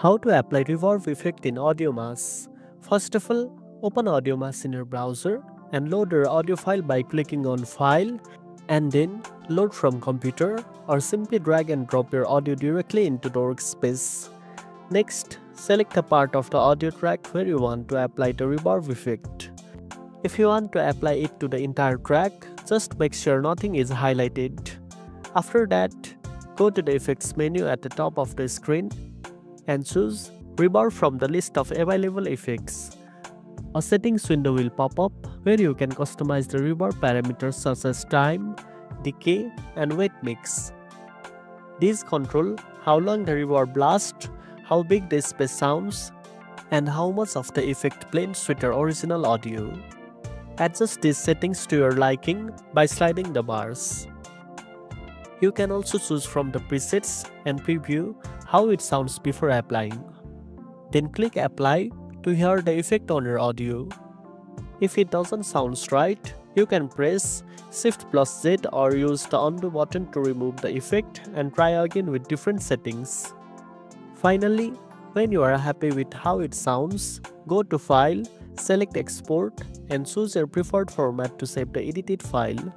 How to apply reverb effect in AudioMass. First of all, open AudioMass in your browser and load your audio file by clicking on File and then Load from Computer, or simply drag and drop your audio directly into the workspace. Next, select a part of the audio track where you want to apply the reverb effect. If you want to apply it to the entire track, just make sure nothing is highlighted. After that, go to the Effects menu at the top of the screen and choose Reverb from the list of available effects. A settings window will pop up where you can customize the reverb parameters such as time, decay, and weight mix. These control how long the reverb lasts, how big the space sounds, and how much of the effect blends with your original audio. Adjust these settings to your liking by sliding the bars. You can also choose from the presets and preview how it sounds before applying. Then click Apply to hear the effect on your audio. If it doesn't sound right, you can press Shift+Z or use the undo button to remove the effect and try again with different settings. Finally, when you are happy with how it sounds, go to File, select Export, and choose your preferred format to save the edited file.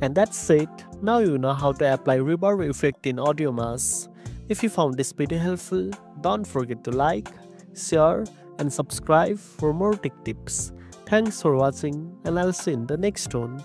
And that's it. Now you know how to apply reverb effect in AudioMass. If you found this video helpful, don't forget to like, share, and subscribe for more tech tips. Thanks for watching, and I'll see you in the next one.